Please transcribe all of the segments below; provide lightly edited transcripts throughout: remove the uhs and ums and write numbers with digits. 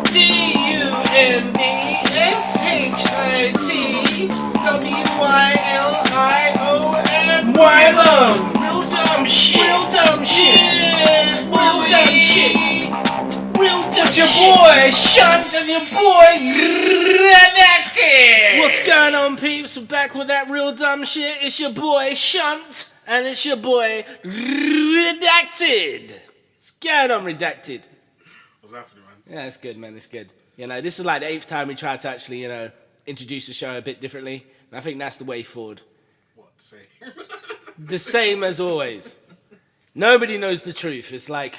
Dumbshit. Wylion. Real dumb shit. Real dumb shit. Real dumb shit. Real dumb It's your shit. boy Shunt and your boy Redacted. What's going on, peeps? We're back with that real dumb shit. It's your boy Shunt and it's your boy Redacted. What's going on, Redacted? What's happening, man? Yeah, it's good, man. It's good. You know, this is like the 8th time we tried to actually, introduce the show a bit differently. And I think that's the way forward. What to say? The same as always. Nobody knows the truth. It's like,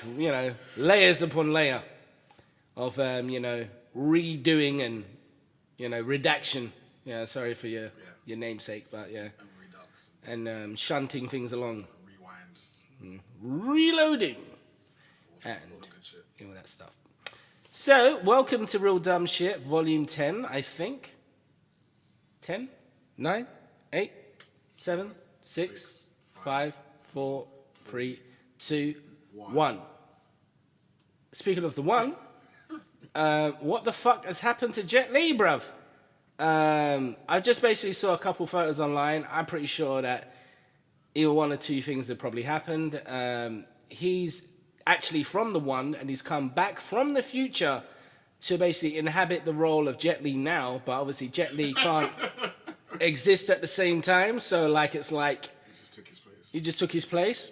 layers upon layer of, redoing and, redaction. Yeah, sorry for your namesake, but yeah. And redux. And shunting things along. Rewind. Reloading. All And the good shit. all that stuff. So, welcome to Real Dumb Shit, Volume 10, I think. 10, 9, 8, 7, 6, 5, 4, 3, 2, 1. Speaking of the one, what the fuck has happened to Jet Li, bruv? I just basically saw a couple photos online. I'm pretty sure that either one or two things have probably happened. He's actually from the one, and he's come back from the future to basically inhabit the role of Jet Li now, but obviously Jet Li can't exist at the same time, so it's like He just took his place. he just took his place.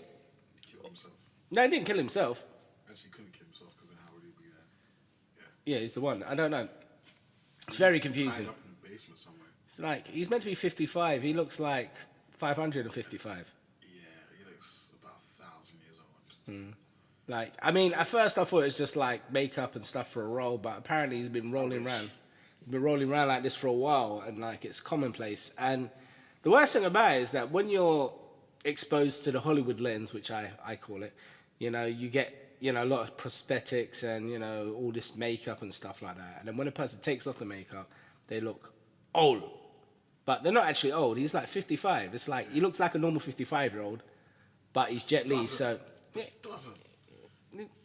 He killed himself. No, he didn't kill himself. Actually, he couldn't kill himself because then how would he be there? Yeah, he's the one. I don't know. It's very He's confusing. tied up in the basement somewhere. It's like he's meant to be 55. He looks like 555. Yeah, he looks about 1,000 years old. At first I thought it was just like makeup and stuff for a role, but apparently he's been rolling around. He's been rolling around like this for a while, and it's commonplace. And the worst thing about it is that when you're exposed to the Hollywood lens, which I call it, you get a lot of prosthetics and all this makeup and stuff like that. And then when a person takes off the makeup, they look old, but they're not actually old. He's like 55. It's like he looks like a normal 55-year-old, but he's Jet Li. So He doesn't.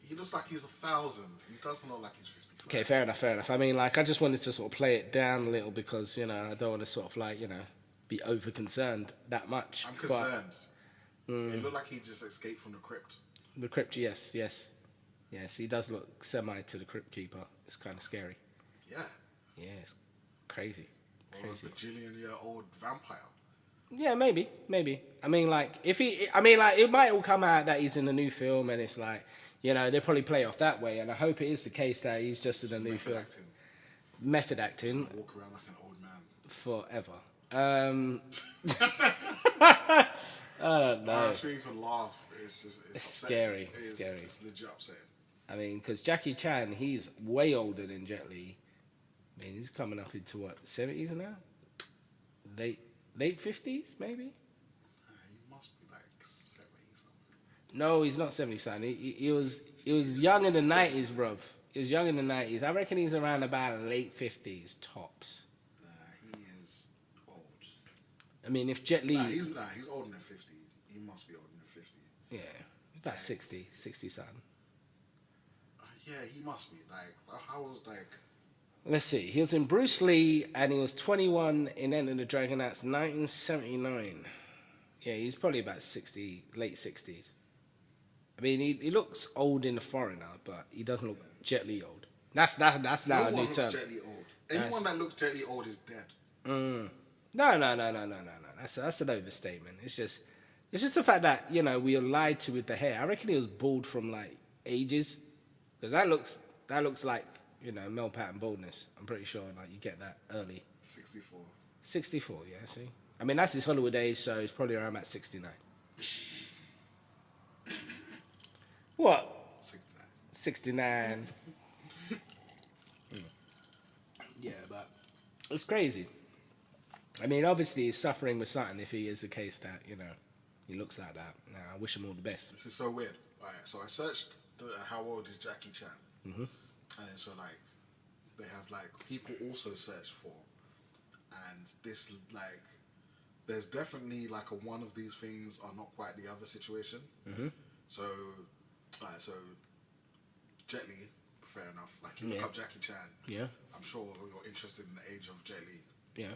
He looks like he's 1,000. He doesn't look like he's 55. okay, fair enough. I just wanted to sort of play it down a little because I don't want to sort of be over concerned that much. I'm concerned. It looked like he just escaped from the crypt. The crypt, yes, he does look semi to the crypt keeper. It's kind of scary. Yeah. Yeah, it's crazy. Or a bajillion-year-old vampire. Yeah, maybe. It might all come out that he's in a new film, and it's like, they probably play off that way, and I hope it is the case that he's just in a new film. Method acting. Walk around like an old man. Forever. I don't know. I'm sure you can laugh. It's scary. It's Scary. It's legit upsetting. Because Jackie Chan, he's way older than Jet Li. He's coming up into what, 70s now? Late 50s, maybe? He must be like 70 something. No, he's not 70 something. He was young in the 90s, bruv. He was young in the 90s. I reckon he's around about late 50s tops. Nah, he is old. If Jet Li... He's older than 50. He must be older than 50. Yeah, about 60 something. Yeah, he must be. How was Let's see. He was in Bruce Lee, and he was 21 in Enter the Dragon. That's 1979. Yeah, he's probably about 60, late 60s. He looks old in the foreigner, but he doesn't look Jet Li old. That's now no a new one looks term. Jet Li old. Anyone that looks Jet Li old is dead. No. That's an overstatement. It's just the fact that we are lied to with the hair. I reckon he was bald from ages, because that looks like male pattern baldness. I'm pretty sure you get that early. 64. 64, yeah. See, that's his Hollywood age, so he's probably around about 69. What? 69. Yeah, but it's crazy. Obviously he's suffering with something if he is the case that, he looks like that. Now, I wish him all the best. This is so weird. Right, so I searched how old is Jackie Chan. Mm-hmm. And so they have people also search for. And this there's definitely a one of these things are not quite the other situation. Mm-hmm. So Jet Li, fair enough. Like you look up Jackie Chan. Yeah. I'm sure you're interested in the age of Jet Li. Yeah.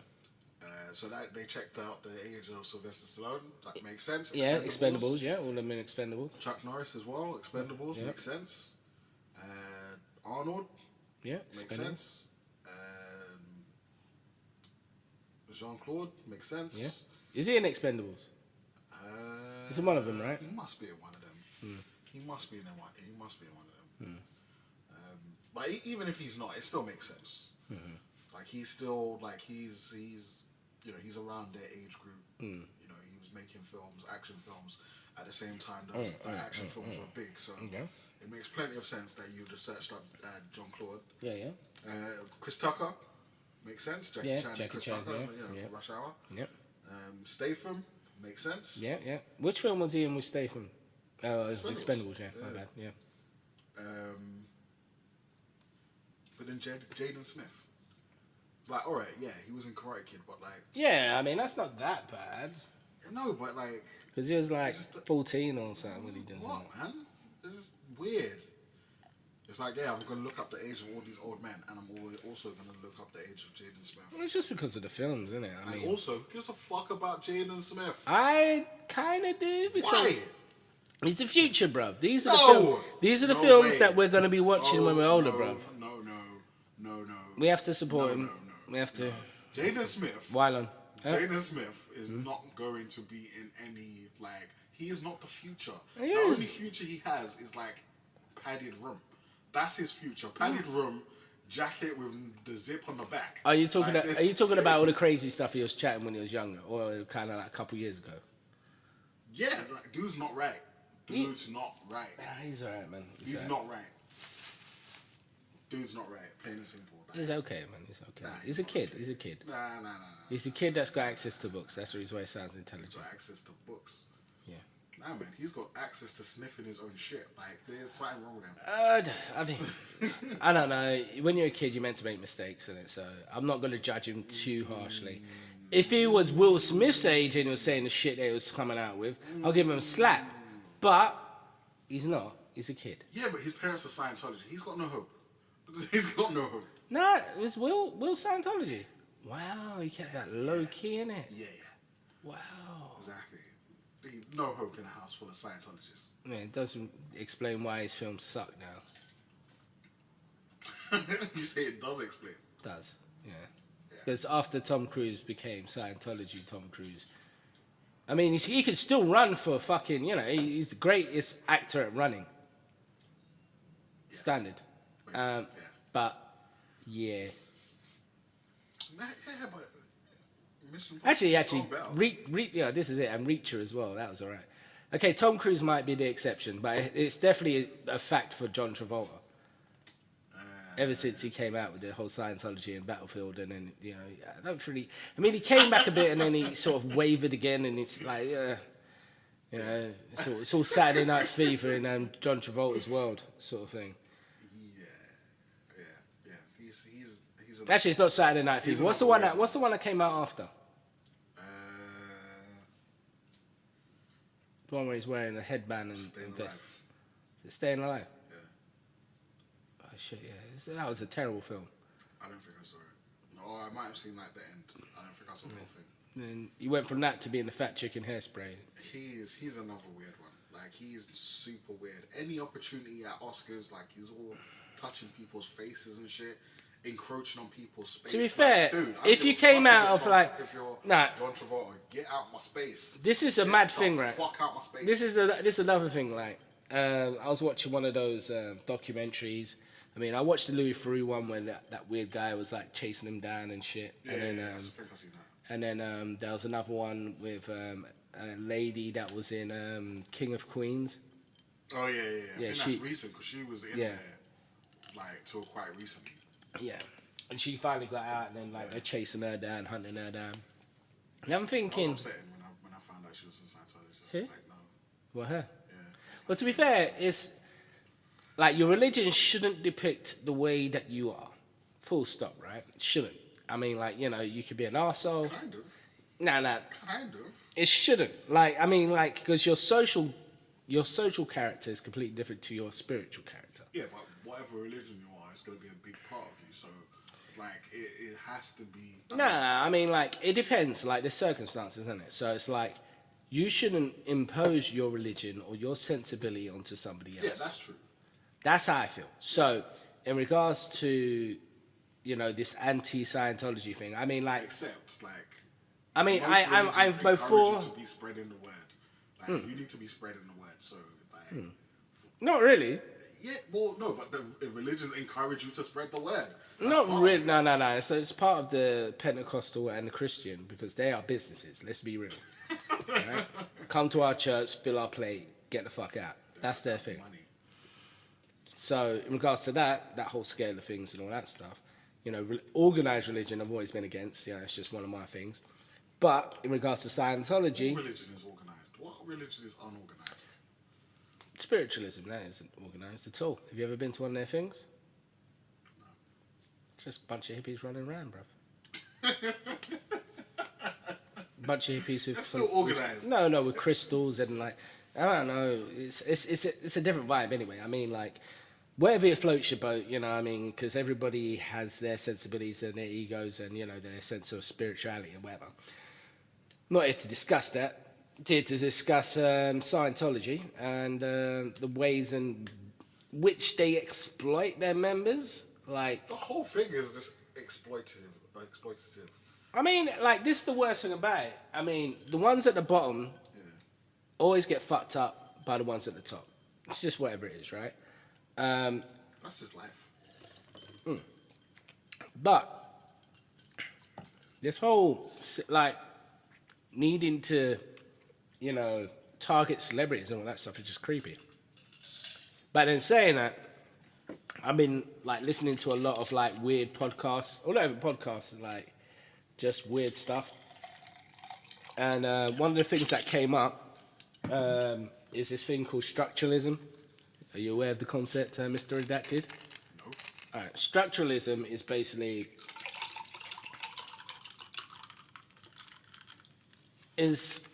So that they checked out the age of Sylvester Stallone. That makes sense. Yeah, Expendables. Yeah, all of them in Expendables. Chuck Norris as well. Expendables makes sense. Arnold. Yeah, Makes sense. Jean-Claude makes sense. Yeah. Is he in Expendables? Is it one of them, right? He must be in one of them. He must be in one. He must be in one of them. But even if he's not, it still makes sense. Like he's still like he's you know he's around their age group. You know he was making films, action films at the same time. Those action films were big, so it makes plenty of sense that you'd have searched up Jean-Claude. Yeah. Chris Tucker makes sense. Jackie Chan, and Chris Tucker, yeah. for Rush Hour. Yep. Statham makes sense. Yeah. Which film was he in with Statham? Oh, it was Expendables. Yeah. My bad. Yeah. But then Jaden Smith. Like, all right, yeah, he was in Karate Kid, but like, Yeah, I mean that's not that bad. no, but like, Because he was like 14 or something when he did what, something. man? This is weird. It's like, yeah, I'm gonna look up the age of all these old men, and I'm also gonna look up the age of Jaden Smith. Well, it's just because of the films, isn't it? I And mean, also, who gives a fuck about Jaden Smith? I kind of do because Why? it's the future, bruv. These are the No! These are the No films way. that we're gonna be watching when we're older, bruv. No. We have to support him. No. We have to. Jaden Smith. Wylion. Jaden Smith is not going to be in any, like, he is not the future. He the is. only future he has is like padded room. That's his future. Padded room, jacket with the zip on the back. Are you talking? Like Are you talking about all the crazy stuff he was chatting when he was younger, or kind of like a couple years ago? Yeah, like, dude's not right. Dude's not right. Nah, he's alright, man. He's not right. Dude's not right. Plain and simple. Like, He's okay, man. He's okay. Nah, He's a kid. He's a kid. Nah. He's a kid that's got access to books. That's the reason why he sounds intelligent. Got access to books. Yeah. Nah, man, he's got access to sniffing his own shit. Like, there's something wrong with him. I mean, I don't know. When you're a kid, you're meant to make mistakes, in it. So I'm not going to judge him too harshly. If he was Will Smith's age and he was saying the shit that he was coming out with, I'll give him a slap. But he's not. He's a kid. Yeah, but his parents are Scientology. He's got no hope. He's got no hope. Nah, it was Will Scientology. Wow, he kept that low key in it. Yeah. Wow. Exactly. No hope in a house full of Scientologists. Yeah, it doesn't explain why his films suck now. You say it does explain. Does, yeah. Because after Tom Cruise became Scientology Tom Cruise, I mean, he could still run for fucking, you know, he's the greatest actor at running. Yes. Standard. But, yeah. Yeah, but Mission Actually, Impossible, yeah, this is it, and Reacher as well, that was alright. Okay, Tom Cruise might be the exception, but it's definitely a fact for John Travolta. Ever since he came out with the whole Scientology and Battlefield, and then, you know, I don't really... I mean, he came back a bit, and then he sort of wavered again, and it's like, you know, it's all Saturday Night Fever in John Travolta's world, sort of thing. Yeah. He's Actually, it's not Saturday Night Fever. What's the one that came out after? The one where he's wearing a headband and vest. Alive. Is it Staying Alive? Yeah. Oh shit, yeah. That was a terrible film. I don't think I saw it. No, I might have seen like the end. I don't think I saw the whole thing. And you went from that to being the fat chick in Hairspray. He's another weird one. Like, he's super weird. Any opportunity at Oscars, like, he's all touching people's faces and shit, encroaching on people's space. To be Like, fair, dude, I if don't you give a came fuck out if of you're like, if you're nah, John Travolta, get out my space. this is a Get mad the thing, right? Fuck out my space. This is another thing. Like, I was watching one of those documentaries. I mean, I watched the Louis Theroux one where that weird guy was like chasing him down and shit. Yeah, And then, I think I've seen that. And then there was another one with a lady that was in King of Queens. Oh yeah. I Yeah, think that's recent because she was in there like till quite recently. Yeah, and she finally got out, and then like they're chasing her down, hunting her down. And I'm thinking, I was upsetting when I found out she was in Scientology. Who? Like, no. well, her. Yeah. But to be fair, it's like your religion shouldn't depict the way that you are. Full stop, right? It shouldn't. I mean, like, you know, you could be an arsehole. Kind of. Nah. Kind of. It shouldn't. Like, I mean, like, because your social character is completely different to your spiritual character. Yeah, but whatever religion you are, it's going to be a big part of you. So, like, it has to be. I mean, like, it depends. Like, there's circumstances, isn't it? So it's like, you shouldn't impose your religion or your sensibility onto somebody else. Yeah, that's true. That's how I feel. So, in regards to, this anti-Scientology thing, I mean, like, Except, like, I mean, most I'm religions both encourage for. you to be spreading the word. Like, you need to be spreading the word. So, like, Not really. yeah, well, no, but the religions encourage you to spread the word. That's Not part of really. it. No. So it's part of the Pentecostal and the Christian because they are businesses. Let's be real. Alright? Come to our church, fill our plate, get the fuck out. That's their thing. Money. So in regards to that whole scale of things and all that stuff, organized religion I've always been against. It's just one of my things. But in regards to Scientology, What religion is organized? What religion is unorganized? spiritualism, that isn't organized at all. Have you ever been to one of their things? No. Just a bunch of hippies running around, bruv. Bunch of hippies with That's still organised. No, with crystals and like I don't know. It's a different vibe anyway. I mean, like wherever it floats your boat, I mean, because everybody has their sensibilities and their egos and their sense of spirituality and whatever. Not here to discuss that. Here to discuss Scientology and the ways in which they exploit their members. Like The whole thing is just exploitative. I mean, like, this is the worst thing about it. I mean, the ones at the bottom always get fucked up by the ones at the top. It's just whatever it is, right? That's just life. But this whole, like, needing to, target celebrities and all that stuff is just creepy. But then saying that, I've been, like, listening to a lot of, like, weird podcasts. All over podcasts, like, just weird stuff. And one of the things that came up is this thing called structuralism. Are you aware of the concept, Mr. Redacted? No. All right. Structuralism is basically is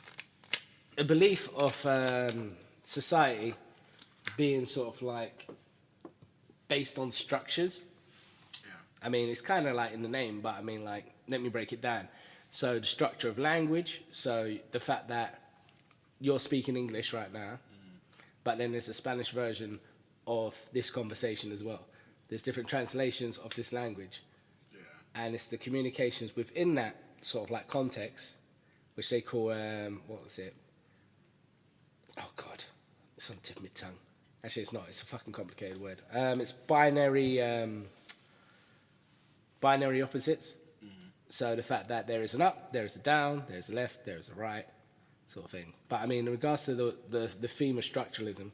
a belief of society being sort of like based on structures. Yeah. I mean, it's kind of like in the name, but I mean, like, let me break it down. So the structure of language, so the fact that you're speaking English right now, but then there's a Spanish version of this conversation as well. There's different translations of this language. Yeah. And it's the communications within that sort of like context, which they call, what was it? Oh God, it's on the tip of my tongue. Actually, it's not. It's a fucking complicated word. It's binary opposites. So the fact that there is an up, there is a down, there is a left, there is a right, sort of thing. But I mean, in regards to the theme of structuralism,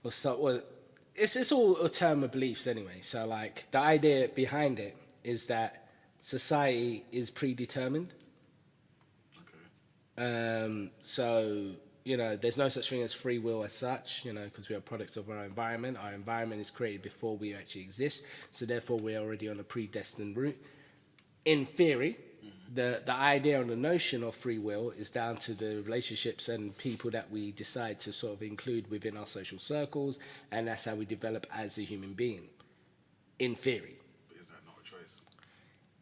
it's all a term of beliefs anyway. So like the idea behind it is that society is predetermined. Okay. So there's no such thing as free will as such, because we are products of our environment. Our environment is created before we actually exist, so therefore we're already on a predestined route. In theory, the idea and the notion of free will is down to the relationships and people that we decide to sort of include within our social circles, and that's how we develop as a human being. In theory. But is that not a choice?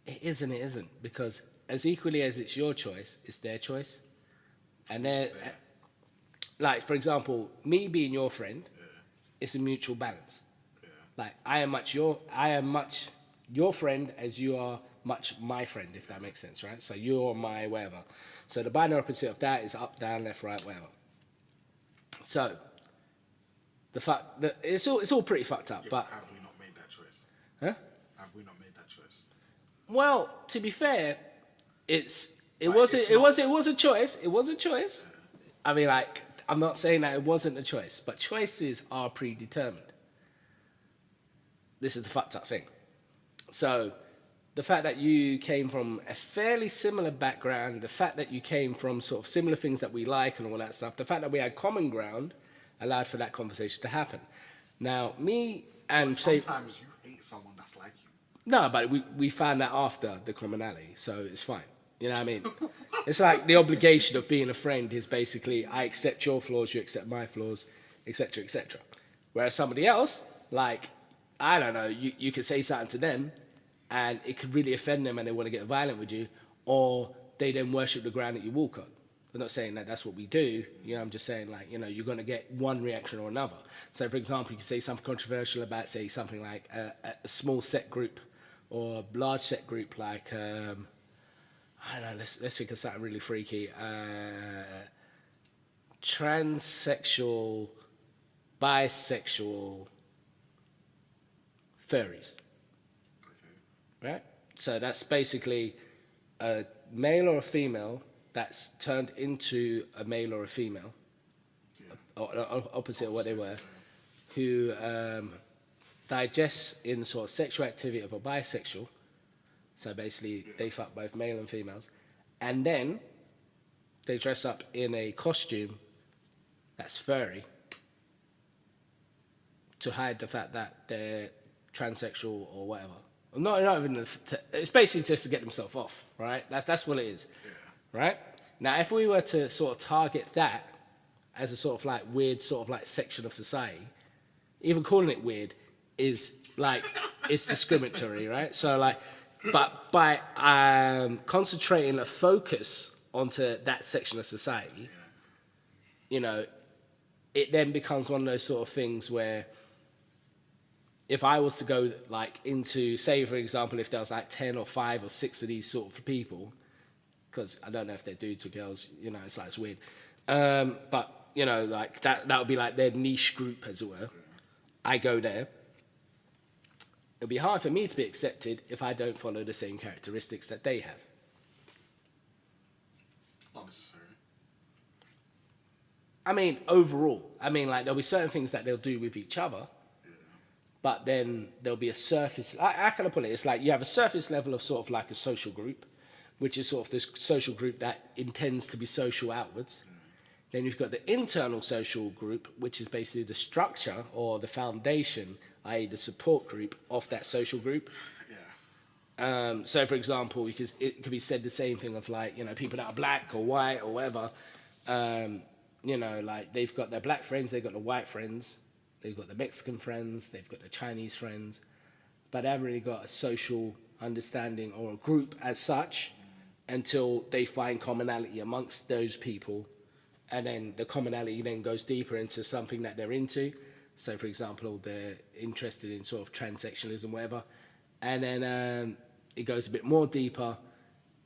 It is and it isn't, because as equally as it's your choice, it's their choice. And they're... Like, for example, me being your friend, it's a mutual balance. Yeah. Like, I am much your friend as you are much my friend, if that makes sense, right? So you're my whatever. So the binary opposite of that is up, down, left, right, whatever. So the fact that it's all pretty fucked up, Yeah, but have we not made that choice? huh? Have we not made that choice? Well, to be fair, it Like, was it's a choice. It was a choice. I mean, like, I'm not saying that it wasn't a choice, but choices are predetermined. This is the fucked up thing. So, the fact that you came from a fairly similar background, the fact that you came from sort of similar things that we like and all that stuff, the fact that we had common ground allowed for that conversation to happen. Now, me and But say... sometimes you hate someone that's like you. No, but we found that after the criminality, so it's fine. You know what I mean? It's like the obligation of being a friend is basically, I accept your flaws, you accept my flaws, etc., etc. Whereas somebody else, like, I don't know, you could say something to them and it could really offend them and they want to get violent with you, or they then worship the ground that you walk on. I'm not saying that that's what we do, you know, I'm just saying, like, you know, you're going to get one reaction or another. So, for example, you could say something controversial about, say, something like a small set group or a large set group, like, I don't know, let's think of something really freaky. Transsexual, bisexual furries, right? So that's basically a male or a female that's turned into a male or a female, or opposite of what they were, who digests in sort of sexual activity of a bisexual. So basically, they fuck both male and females, and then they dress up in a costume that's furry to hide the fact that they're transsexual or whatever. Not even. It's basically just to get themselves off, right? That's what it is, right? Now, if we were to sort of target that as a sort of like weird sort of like section of society, even calling it weird is like it's discriminatory, right? So like, but by concentrating a focus onto that section of society, you know, it then becomes one of those sort of things where if I was to go like into, say for example, if there was like 10 or 5 or 6 of these sort of people, because I don't know if they're dudes or girls, you know, it's like it's weird. But you know, like that would be like their niche group, as it were. I go there. It'll be hard for me to be accepted if I don't follow the same characteristics that they have. Not necessarily. I mean, overall, I mean, like there'll be certain things that they'll do with each other, but then there'll be a surface. How can I put it? It's like you have a surface level of sort of like a social group, which is sort of this social group that intends to be social outwards. Then you've got the internal social group, which is basically the structure or the foundation, i.e. the support group of that social group. So, for example, because it could be said the same thing of like, you know, people that are black or white or whatever, you know, like they've got their black friends, they've got the white friends, they've got the Mexican friends, they've got the Chinese friends, but they haven't really got a social understanding or a group as such until they find commonality amongst those people. And then the commonality then goes deeper into something that they're into. So, for example, they're interested in sort of transsexualism, whatever. And then it goes a bit more deeper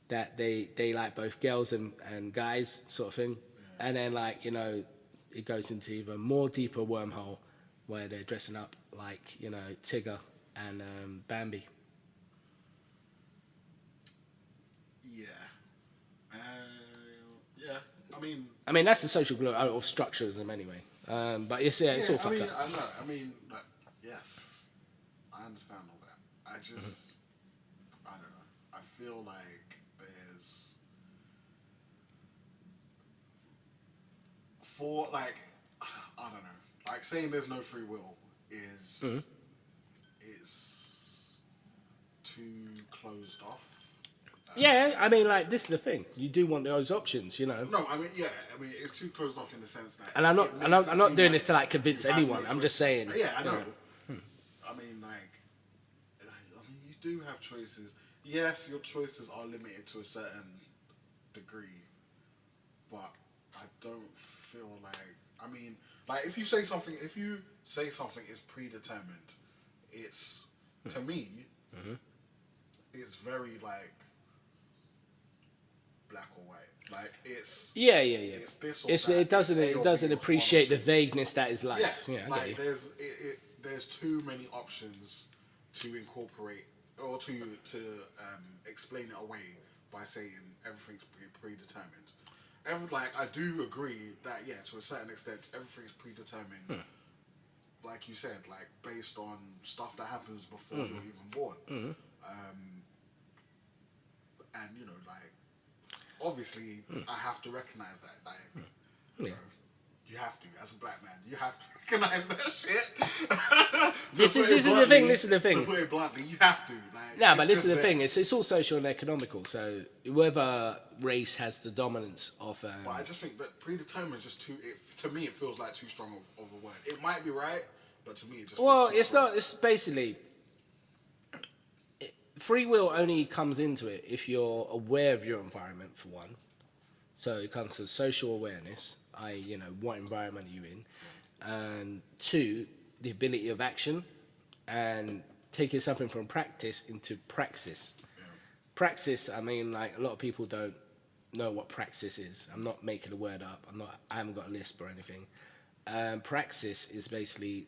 that they like both girls and guys sort of thing. And then, like, you know, it goes into even more deeper wormhole where they're dressing up like, you know, Tigger and Bambi. Yeah. Yeah. I mean, that's the social glue of structuralism anyway. But it's all fucked up. I know. I mean, like, yes, I understand all that. I just, I don't know. I feel like there's, for like, I don't know. Like saying there's no free will is too closed off. Yeah, I mean, like, this is the thing. You do want those options, you know. No, I mean, it's too closed off in the sense that. And I'm not doing this to like convince anyone. I'm just saying. Yeah, I know. I mean, like, you do have choices. Yes, your choices are limited to a certain degree, but I don't feel like. I mean, like, if you say something is predetermined, it's to me, it's very like. Black or white, like it's It's this or that. It doesn't appreciate the vagueness that is life. Yeah, like there's too many options to incorporate or to explain it away by saying everything's predetermined. Like I do agree that to a certain extent everything's predetermined. Like you said, like based on stuff that happens before you're even born, and you know like. Obviously, I have to recognize that. Like, you know, you have to, as a black man, you have to recognize that shit. This is the thing. To put it bluntly, you have to. Like, no, but this is the thing. It's all social and economical. So whoever race has the dominance of. But I just think that predetermined is just too. To me, it feels like too strong of a word. It might be right, But to me, it just Well, feels too it's strong. not. It's basically free will only comes into it if you're aware of your environment, for one. So it comes to social awareness, i.e., what environment are you in, and two, the ability of action, and taking something from practice into praxis. Praxis, I mean, like a lot of people don't know what praxis is. I'm not making the word up. I haven't got a lisp or anything. Praxis is basically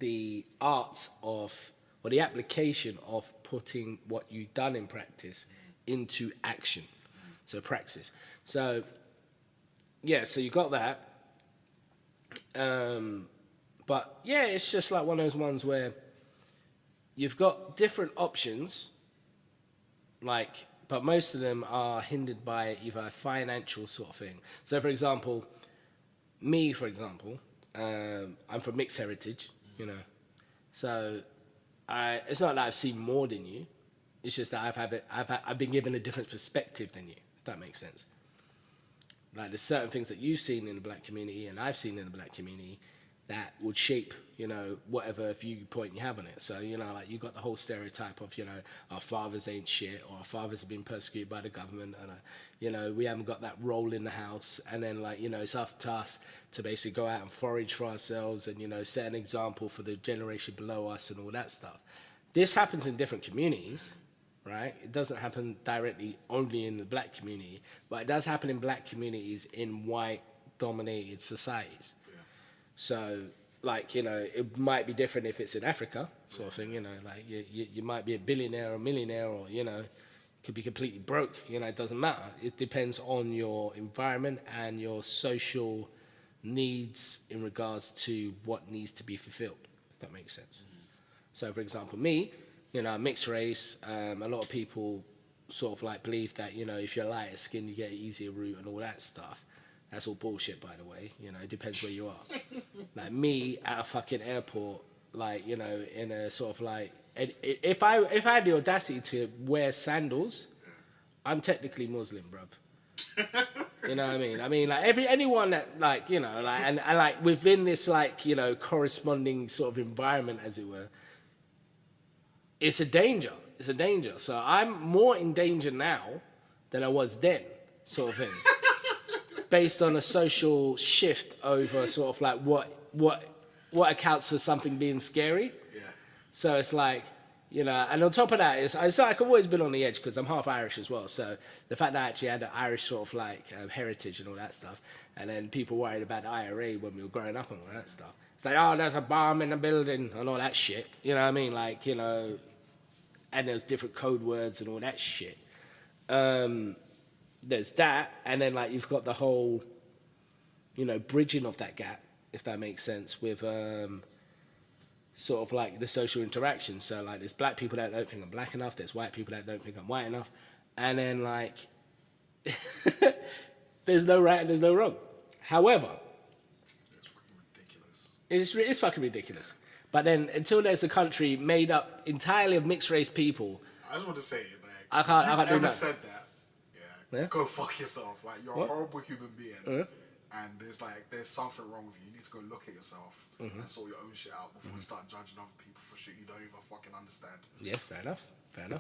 the art of, or the application of putting what you've done in practice into action. So praxis. So, yeah, so you got that. But yeah, it's just like one of those ones where you've got different options, but most of them are hindered by either a financial sort of thing. So, for example, I'm from mixed heritage, so it's not that I've seen more than you. It's just that I've been given a different perspective than you, if that makes sense. Like there's certain things that you've seen in the black community and I've seen in the black community that would shape, whatever viewpoint you have on it. So, like you got the whole stereotype of, our fathers ain't shit, or our fathers have been persecuted by the government, and, we haven't got that role in the house. And then, it's up to us to basically go out and forage for ourselves and, set an example for the generation below us and all that stuff. This happens in different communities, right? It doesn't happen directly only in the black community, but it does happen in black communities in white-dominated societies. So, it might be different if it's in Africa, sort of thing, like you might be a billionaire or a millionaire or, could be completely broke, it doesn't matter. It depends on your environment and your social needs in regards to what needs to be fulfilled, if that makes sense. So, for example, me, mixed race, a lot of people sort of like believe that, if you're lighter skinned, you get an easier route and all that stuff. That's all bullshit, by the way. It depends where you are. Like me at a fucking airport, in a sort of like, if I had the audacity to wear sandals, I'm technically Muslim, bruv. You know what I mean? I mean, like anyone that and within this corresponding sort of environment, as it were, it's a danger. It's a danger. So I'm more in danger now than I was then, sort of thing. Based on a social shift over sort of like what accounts for something being scary. Yeah. So it's like, and on top of that, it's like I've always been on the edge because I'm half Irish as well. So the fact that I actually had an Irish sort of heritage and all that stuff, and then people worried about the IRA when we were growing up and all that stuff. It's like, oh, there's a bomb in the building and all that shit. You know what I mean? Like, and there's different code words and all that shit. There's that, and then you've got the whole, bridging of that gap, if that makes sense, with sort of the social interaction. So there's black people that don't think I'm black enough, there's white people that don't think I'm white enough, and then there's no right and there's no wrong. However, It's fucking ridiculous. it's fucking ridiculous. But then until there's a country made up entirely of mixed race people, I just want to say, I can't if do you've ever that. said that, Yeah? go fuck yourself. Like, you're What? a horrible human being, and there's something wrong with you. You need to go look at yourself and sort your own shit out before you start judging other people for shit you don't even fucking understand. Yeah, fair enough. I'm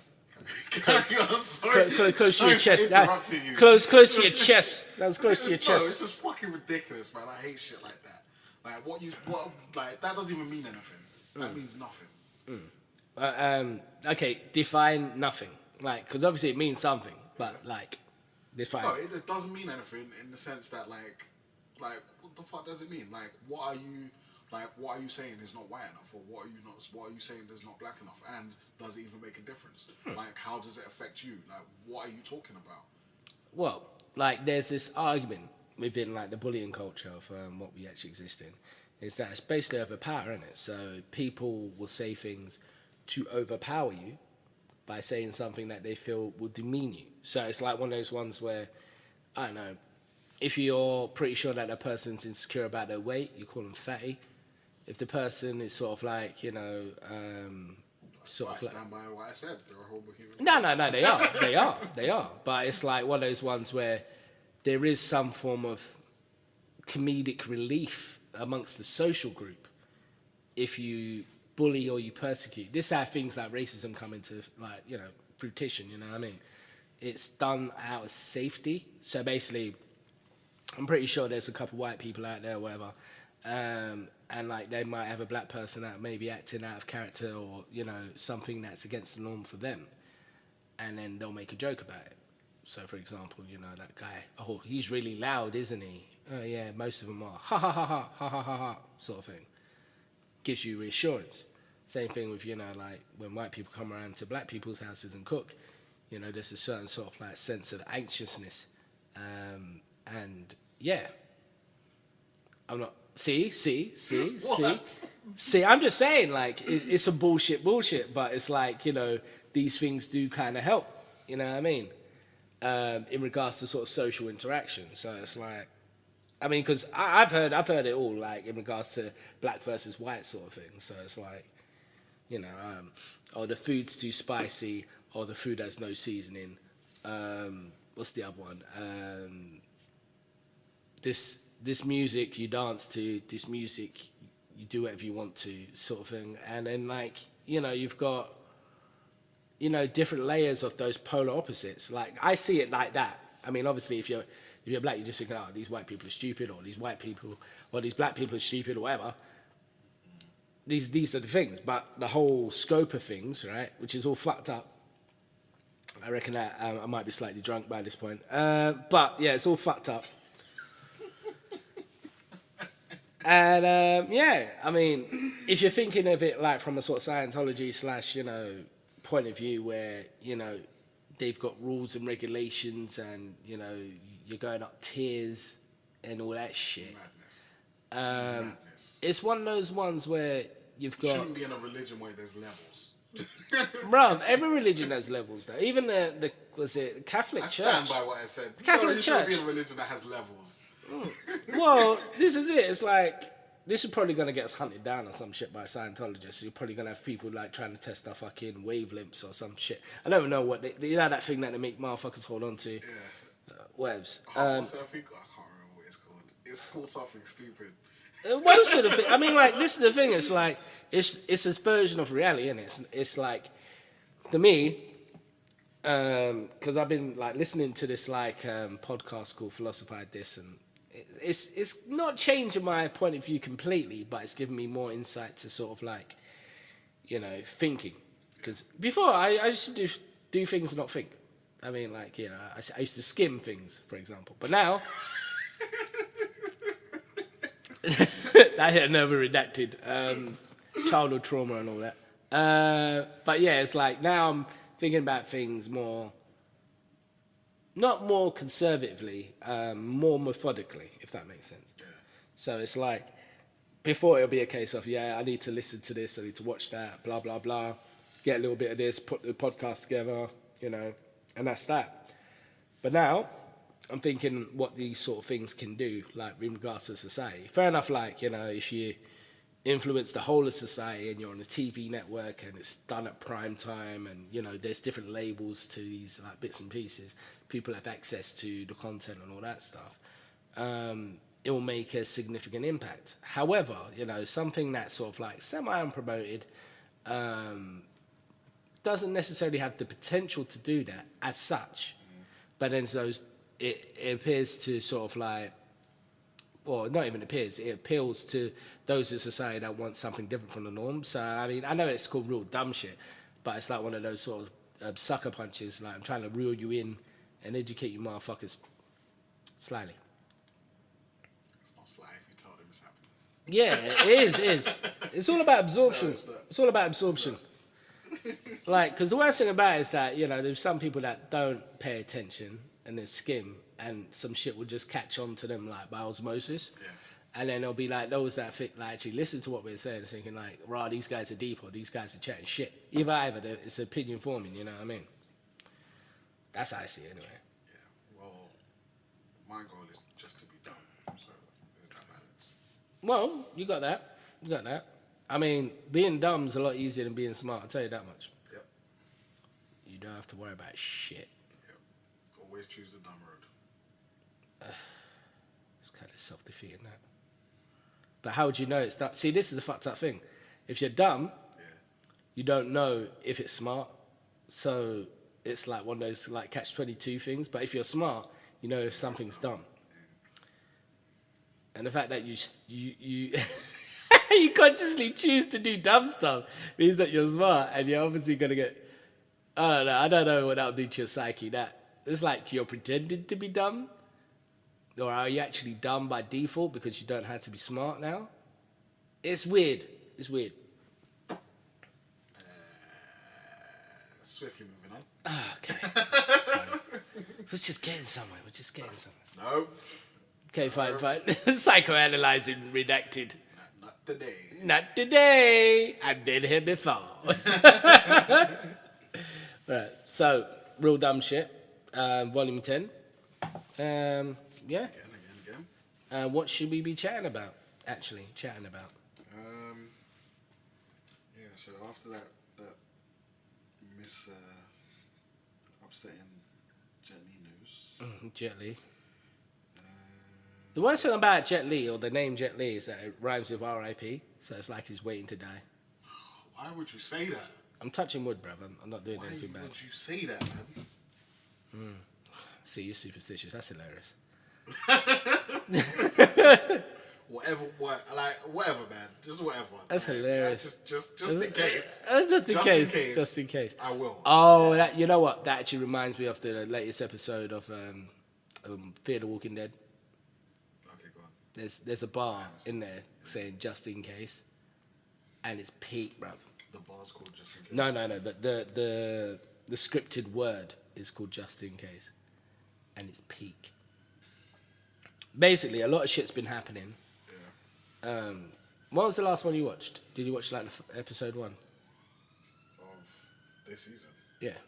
sorry. Close to Sorry your for chest. interrupting you. Close to your chest. That was close to your No, chest. it's just fucking ridiculous, man. I hate shit like that. That doesn't even mean anything. That means nothing. Okay, define nothing. Because obviously it means something, but define. No, it doesn't mean anything in the sense that what the fuck does it mean? What are you saying is not white enough, or what are you saying is not black enough, and does it even make a difference? How does it affect you? What are you talking about? Well, there's this argument within the bullying culture of what we actually exist in, is that it's basically overpower, isn't it? So people will say things to overpower you by saying something that they feel will demean you. So it's like one of those ones where, I don't know, if you're pretty sure that a person's insecure about their weight, you call them fatty. If the person is sort of I stand by what I said. They're a horrible human. No, they are. But it's like one of those ones where there is some form of comedic relief amongst the social group if you bully or you persecute. This is how things like racism come into, like, you know, fruition, you know what I mean? It's done out of safety. So basically, I'm pretty sure there's a couple white people out there or whatever, and like they might have a black person that may be acting out of character or, you know, something that's against the norm for them, and then they'll make a joke about it. So for example, you know, that guy, oh, he's really loud, isn't he? Oh yeah, most of them are. Ha ha ha ha ha ha ha ha, sort of thing. Gives you reassurance. Same thing with, you know, like when white people come around to black people's houses and cook, you know, there's a certain sort of like sense of anxiousness. And yeah, I'm not, see, I'm just saying, like, it's a bullshit, but it's like, you know, these things do kind of help, you know what I mean? In regards to sort of social interaction. So it's like, I mean, because I've heard it all, like in regards to black versus white sort of thing. So it's like, you know, or the food's too spicy, or the food has no seasoning. What's the other one? This music you dance to, this music you do whatever you want to, sort of thing. And then, like, you know, you've got, you know, different layers of those polar opposites. Like, I see it like that. I mean, obviously, if you're black, you're just thinking, oh, these white people are stupid, or these white people, or these black people are stupid, or whatever. These are the things. But the whole scope of things, right, which is all fucked up. I reckon that I might be slightly drunk by this point. But, yeah, it's all fucked up. And, yeah, I mean, if you're thinking of it, like, from a sort of Scientology / you know, point of view where, you know, they've got rules and regulations and, you know, you're going up tiers and all that shit. Madness. It's one of those ones where you've got... Shouldn't be in a religion where there's levels. Bruv, every religion has levels though. Even the was it Catholic Church? I stand by what I said. Catholic you Church. shouldn't be in a religion that has levels. Well, this is it. It's like, this is probably going to get us hunted down or some shit by Scientologists. You're probably going to have people like trying to test our fucking wavelengths or some shit. I don't know what you know, that thing that they make motherfuckers hold on to. Yeah. Webs. What's that thing? I can't remember what it's called. It's called something stupid. Most of the thing. I mean, like, this is the thing. It's like, it's a version of reality, isn't it? It's like, to me, because I've been like listening to this like podcast called Philosophize This, and it's not changing my point of view completely, but it's giving me more insight to sort of like, you know, thinking. Because before I used to do things and not think. I mean, like, you know, I used to skim things, for example, but now. I had never redacted childhood trauma and all that. But yeah, it's like now I'm thinking about things more, not more conservatively, more methodically, if that makes sense. Yeah. So it's like, before it'll be a case of, yeah, I need to listen to this, I need to watch that, blah, blah, blah, get a little bit of this, put the podcast together, you know, and that's that. But now, I'm thinking what these sort of things can do, like, in regards to society. Fair enough, like, you know, if you influence the whole of society and you're on a TV network and it's done at prime time and, you know, there's different labels to these, like, bits and pieces, people have access to the content and all that stuff, it will make a significant impact. However, you know, something that's sort of, like, semi-unpromoted doesn't necessarily have the potential to do that as such. But then it appears to sort of like, well, not even appears, it appeals to those in society that want something different from the norm. So, I mean, I know it's called real dumb shit, but it's like one of those sort of sucker punches, like I'm trying to reel you in and educate you motherfuckers slyly. It's not sly if you tell them it's happening. Yeah, it is. It's all about absorption. No, it's all about absorption. Like, because the worst thing about it is that, you know, there's some people that don't pay attention and they skim, and some shit will just catch on to them like by osmosis. Yeah. And then there'll be like those that think, like, actually listen to what we're saying, thinking like, rah, these guys are deep, or these guys are chatting shit. Either, it's opinion forming, you know what I mean? That's how I see it anyway. Yeah, well, my goal is just to be dumb, so there's that balance. Well, you got that. I mean, being dumb's a lot easier than being smart, I'll tell you that much. Yep. You don't have to worry about shit. Yep. Always choose the dumb road. It's kind of self-defeating, that. But how would you know it's that? See, this is the fucked up thing. If you're dumb, Yeah. you don't know if it's smart. So it's like one of those like catch-22 things. But if you're smart, you know if something's dumb. And the fact that you you consciously choose to do dumb stuff means that you're smart, and you're obviously gonna get. I don't know what that'll do to your psyche. That it's like you're pretending to be dumb, or are you actually dumb by default because you don't have to be smart now? It's weird. It's weird. Swiftly moving on. Okay. Fine. We're just getting somewhere. No, Okay, fine. Psychoanalyzing redacted. not today. Not today. I've been here before. Right. So, real dumb shit. Volume 10. Yeah. Again. What should we be chatting about? Actually, chatting about. Yeah. So after that upsetting Jet Li news. Jet Li. The worst thing about Jet Li, or the name Jet Li, is that it rhymes with R.I.P. So it's like he's waiting to die. Why would you say that? I'm touching wood, bruv. I'm not doing anything bad. Why would you say that, man? See, you're superstitious. That's hilarious. Whatever, man. Just whatever. That's hilarious. Just in case. Just in case. I will. Oh, you know what? That actually reminds me of the latest episode of Fear the Walking Dead. Okay, go on. There's a bar in there saying just in case, and it's peak, bruv. The bar's called just in case. No. But the scripted word is called just in case, and it's peak. Basically, a lot of shit's been happening. Yeah. What was the last one you watched? Did you watch like episode 1? Of this season? Yeah.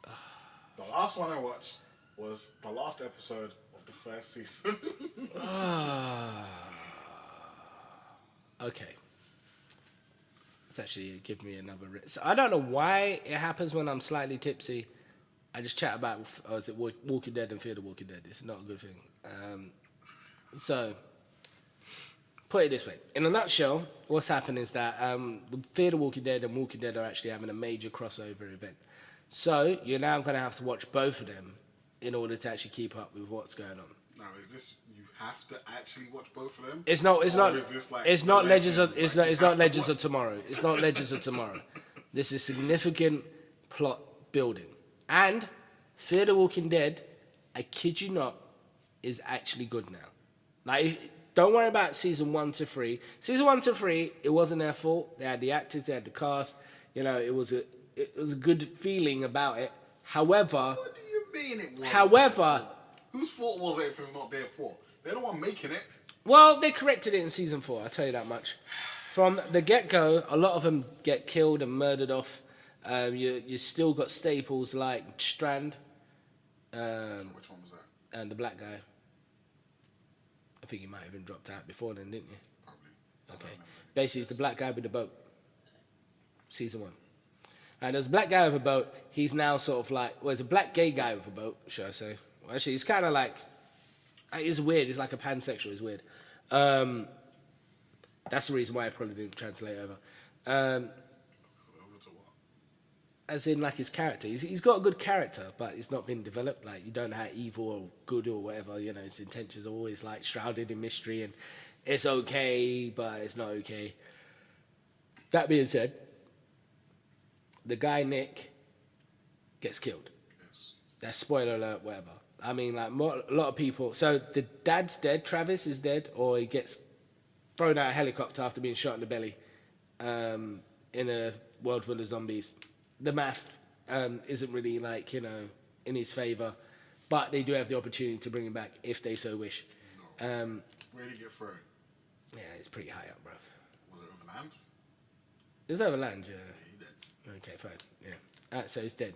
No. The last one I watched was the last episode of the first season. Okay. Let's actually give me another. So I don't know why it happens when I'm slightly tipsy. I just chat about Walking Dead and Fear the Walking Dead. It's not a good thing. So, put it this way. In a nutshell, what's happened is that Fear the Walking Dead and Walking Dead are actually having a major crossover event. So, you're now going to have to watch both of them in order to actually keep up with what's going on. Now, is this you have to actually watch both of them? It's not. Or is this like It's not Legends of. Legends, It's not Legends of Tomorrow. It's not Legends of Tomorrow. This is significant plot building. And Fear the Walking Dead, I kid you not, is actually good now. Like, don't worry about season 1 to 3. Season 1 to 3, it wasn't their fault. They had the actors, they had the cast. You know, it was a good feeling about it. However, What do you mean it wasn't? However- their fault? Whose fault was it if it's not their fault? They're the one making it. well, they corrected it in season 4. I'll tell you that much. From the get-go, a lot of them get killed and murdered off. You still got staples like Strand. Which one was that? And the black guy. I think you might have even dropped out before then, didn't you? Probably. Okay. Basically, it's the black guy with the boat. Season 1. And there's a black guy with a boat. He's now sort of like, well, it's a black gay guy with a boat, should I say. Well, actually, he's kind of like, it's weird. He's like a pansexual. It's weird. That's the reason why I probably didn't translate over. Over to what? As in, like, his character. He's got a good character, but it's not been developed. Like, you don't have evil or good or whatever. You know, his intentions are always, like, shrouded in mystery, and it's okay, but it's not okay. That being said, the guy, Nick, gets killed. Yes. That's spoiler alert, whatever. I mean, like, a lot of people... So, the dad's dead, Travis is dead, or he gets thrown out of a helicopter after being shot in the belly in a world full of zombies. The math isn't really, like, you know, in his favour, but they do have the opportunity to bring him back if they so wish. No. Where did he get thrown? Yeah, it's pretty high up, bruv. Was it over land? It's over land, yeah. Yeah, he did. Okay, fine, yeah. So he's dead.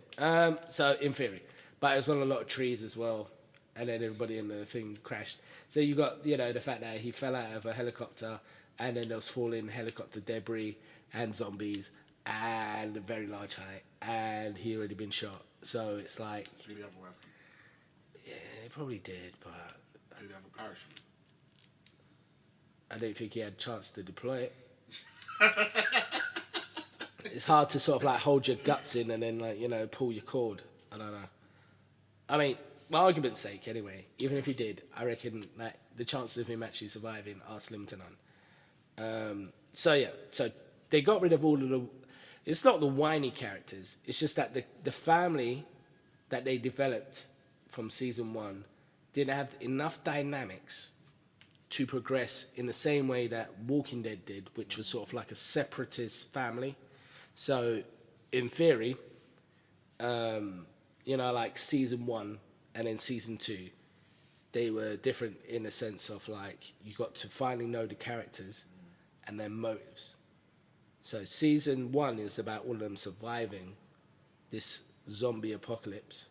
So, in theory. But it was on a lot of trees as well, and then everybody in the thing crashed. So you got, you know, the fact that he fell out of a helicopter, and then there was falling helicopter debris, and zombies, and a very large height, and he already been shot. So it's like... Did he have a weapon? Yeah, he probably did, but... Did he have a parachute? I don't think he had a chance to deploy it. It's hard to sort of like hold your guts in and then like, pull your cord. I don't know. I mean, my argument's sake anyway, even if he did, I reckon like the chances of him actually surviving are slim to none. So they got rid of all of the, it's not the whiny characters, it's just that the family that they developed from season 1 didn't have enough dynamics to progress in the same way that Walking Dead did, which was sort of like a separatist family. So, in theory, like season 1 and then season 2, they were different in the sense of like you got to finally know the characters and their motives. So season 1 is about all of them surviving this zombie apocalypse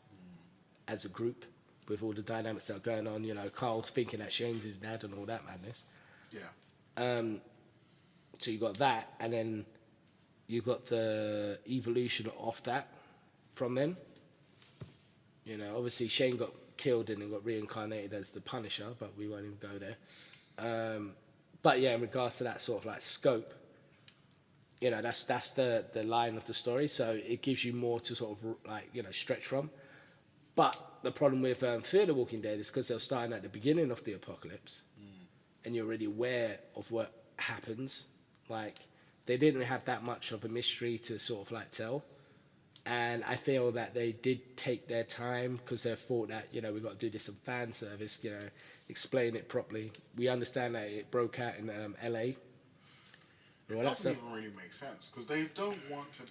as a group with all the dynamics that are going on. Carl's thinking that Shane's his dad and all that madness. Yeah. So you got that, and then you got the evolution of that from them. Obviously Shane got killed and then got reincarnated as the Punisher, but we won't even go there. But yeah, in regards to that sort of like scope, that's the line of the story. So it gives you more to sort of like stretch from. But the problem with Fear the Walking Dead is because they're starting at the beginning of the apocalypse, and you're already aware of what happens. Like they didn't really have that much of a mystery to sort of like tell. And I feel that they did take their time because they thought that, we've got to do this some fan service, explain it properly. We understand that it broke out in LA. It doesn't even really make sense because they don't want to,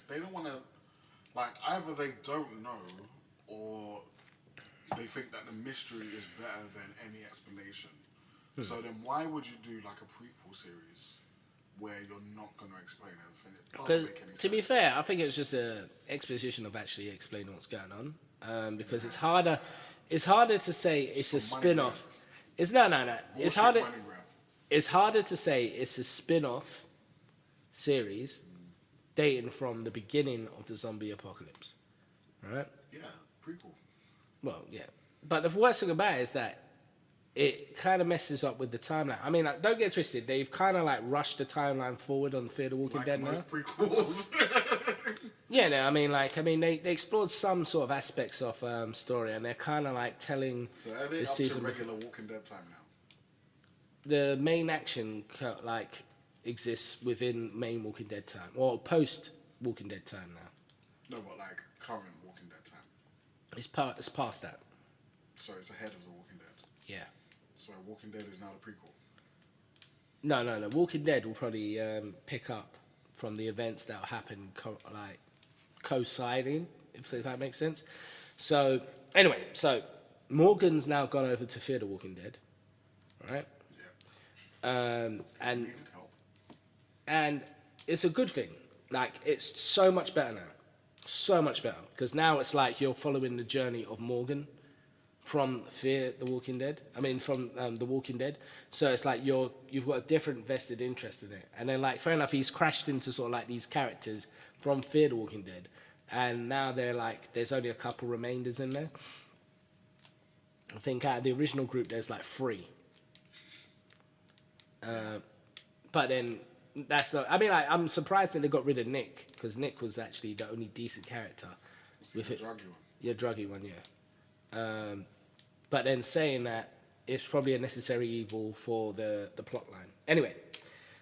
like, either they don't know or they think that the mystery is better than any explanation. So then why would you do like a prequel series where you're not going to explain everything? It doesn't make any sense. To be fair, I think it was just an exposition of actually explaining what's going on. Because it's harder to say it's a spin-off. No. It's harder. It's harder to say it's a spin-off series dating from the beginning of the zombie apocalypse, right? Yeah, prequel. Well, yeah. But the worst thing about it is that it kind of messes up with the timeline. I mean, like, don't get twisted. They've kind of like rushed the timeline forward on Fear the Walking Dead now. Most prequels. Yeah, they explored some sort of aspects of story, and they're kind of like telling. So are they the up season to regular Walking Dead time now? The main action exists within main Walking Dead time or post Walking Dead time now. No, but like current Walking Dead time. It's past that. So it's ahead of the Walking Dead. Yeah. So Walking Dead is now the prequel. No. Walking Dead will probably pick up from the events that will happen, coinciding, if that makes sense. So anyway, Morgan's now gone over to Fear the Walking Dead, right? Yeah. And Needed help. and it's a good thing. Like it's so much better now, so much better because now it's like you're following the journey of Morgan from Fear the Walking Dead. From The Walking Dead. So it's like you've got a different vested interest in it. And then like fair enough, he's crashed into sort of like these characters from Fear the Walking Dead, and now they're like there's only a couple remainders in there. I think out of the original group there's like 3. But then that's not. I'm surprised that they got rid of Nick because Nick was actually the only decent character. With the druggy one. Yeah, druggy one, yeah. But then saying that it's probably a necessary evil for the plot line. Anyway,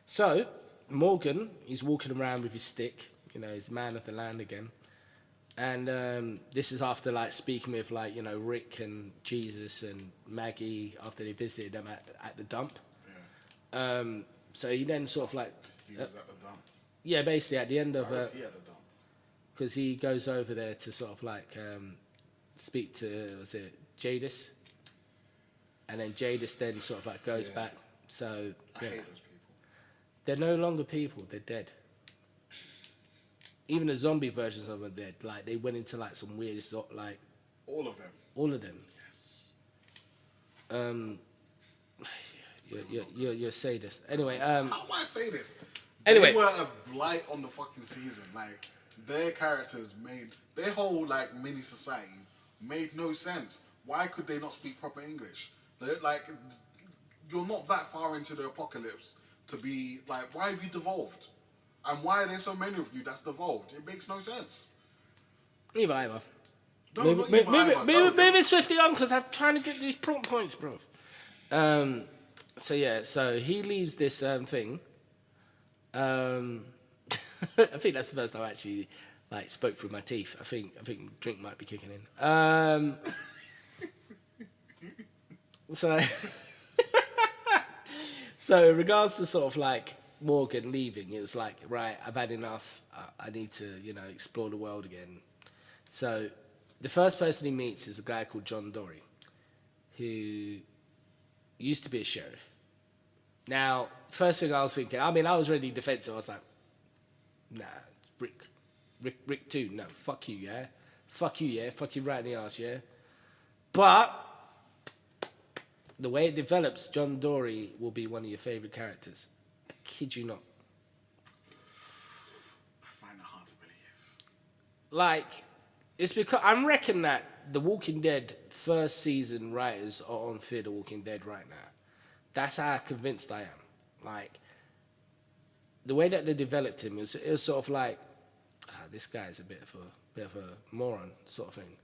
so Morgan, he's walking around with his stick. He's man of the land again. And this is after like speaking with like Rick and Jesus and Maggie after they visited them at the dump. Yeah. So he then sort of like He was at the dump. yeah, basically at the end of Why was he at the dump? because he goes over there to sort of like speak to was it Jadis, and then Jadis then sort of like goes back. So I hate those people. they're no longer people; they're dead. Even the zombie versions of them are dead. Like they went into like some weird like All of them. all of them. Yes. You're a sadist. Anyway, How do I say this? Anyway. They were a blight on the fucking season. Like, their characters made... Their whole, like, mini society made no sense. Why could they not speak proper English? Like, you're not that far into the apocalypse to be... Like, why have you devolved? And why are there so many of you that's devolved? It makes no sense. Either. No, Move not either, either. No, it swiftly on because I'm trying to get these prompt points, bro. So yeah, so he leaves this thing. I think that's the first time I actually like spoke through my teeth. I think drink might be kicking in. So so in regards to sort of like Morgan leaving, it was like, right, I've had enough. I need to, explore the world again. So the first person he meets is a guy called John Dory, who used to be a sheriff. Now, first thing I was thinking, I was really defensive. I was like, nah, Rick too. No, fuck you, yeah. Fuck you, yeah. Fuck you right in the arse, yeah. But the way it develops, John Dory will be one of your favourite characters. I kid you not. I find it hard to believe. Like, it's because I reckon that the Walking Dead first season writers are on Fear the Walking Dead right now. That's how convinced I am. Like, the way that they developed him, it was sort of like, this guy's a bit of a moron sort of thing.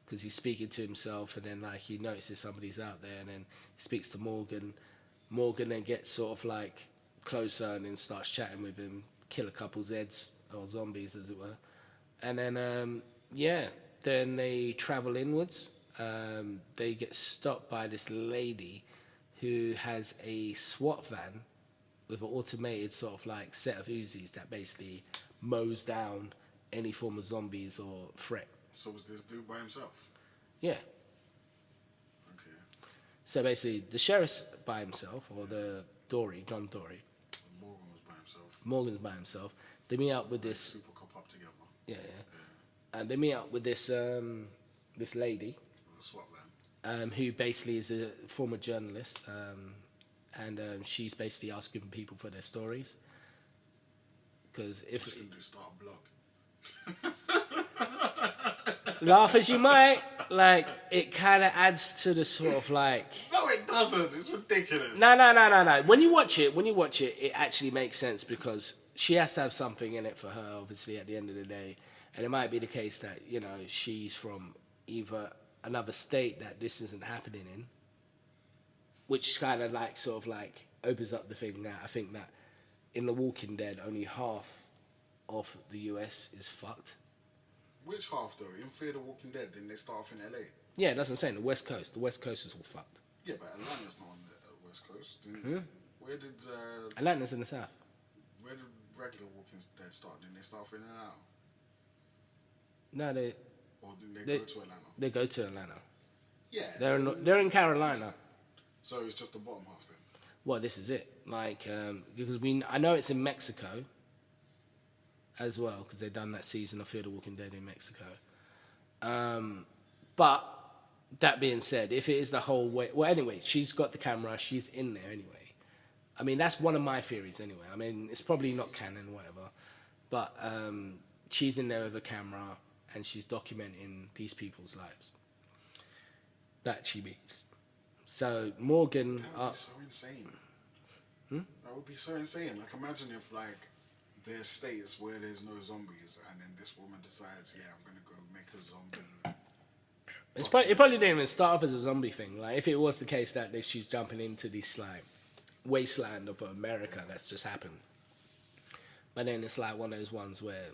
Because he's speaking to himself, and then like he notices somebody's out there, and then he speaks to Morgan. Morgan then gets sort of like closer and then starts chatting with him, kill a couple's heads, or zombies as it were. And then, then they travel inwards. They get stopped by this lady who has a SWAT van with an automated sort of like set of Uzis that basically mows down any form of zombies or threat. So was this dude by himself? Yeah. Okay. So basically, the sheriff's by himself, or the John Dory. Morgan was by himself. Morgan's by himself. They meet up with this. Super cop up together. Yeah. And they meet up with this this lady. With a SWAT van. Who basically is a former journalist, and she's basically asking people for their stories. Because if She's gonna do start a blog. laugh as you might, like it kind of adds to the sort of like. No, it doesn't. It's ridiculous. No. When you watch it, it actually makes sense because she has to have something in it for her, obviously, at the end of the day. And it might be the case that, she's from either another state that this isn't happening in, which kind of like sort of like opens up the thing that I think that in The Walking Dead, only half of the US is fucked. Which half though? In Fear the Walking Dead, didn't they start off in LA? Yeah, that's what I'm saying. The West Coast. The West Coast is all fucked. Yeah, but Atlanta's not on the West Coast. Where did Atlanta's in the South. where did regular Walking Dead start? Didn't they start off in Atlanta? No, Or didn't they go to Atlanta? They go to Atlanta. Yeah. They're in Carolina. So it's just the bottom half then. Well, this is it. Like, because I know it's in Mexico as well, because they've done that season of Fear the Walking Dead in Mexico. But that being said, if it is the whole way, well, anyway, she's got the camera. She's in there anyway. I mean, that's one of my theories anyway. I mean, it's probably not canon or whatever, but she's in there with a camera and she's documenting these people's lives that she meets. So Morgan, That would be so insane. That would be so insane. Like, imagine if like there's states where there's no zombies, and then this woman decides, yeah, I'm gonna go make a zombie. it probably didn't even start off as a zombie thing. Like, if it was the case that she's jumping into this like wasteland of America that's just happened, but then it's like one of those ones where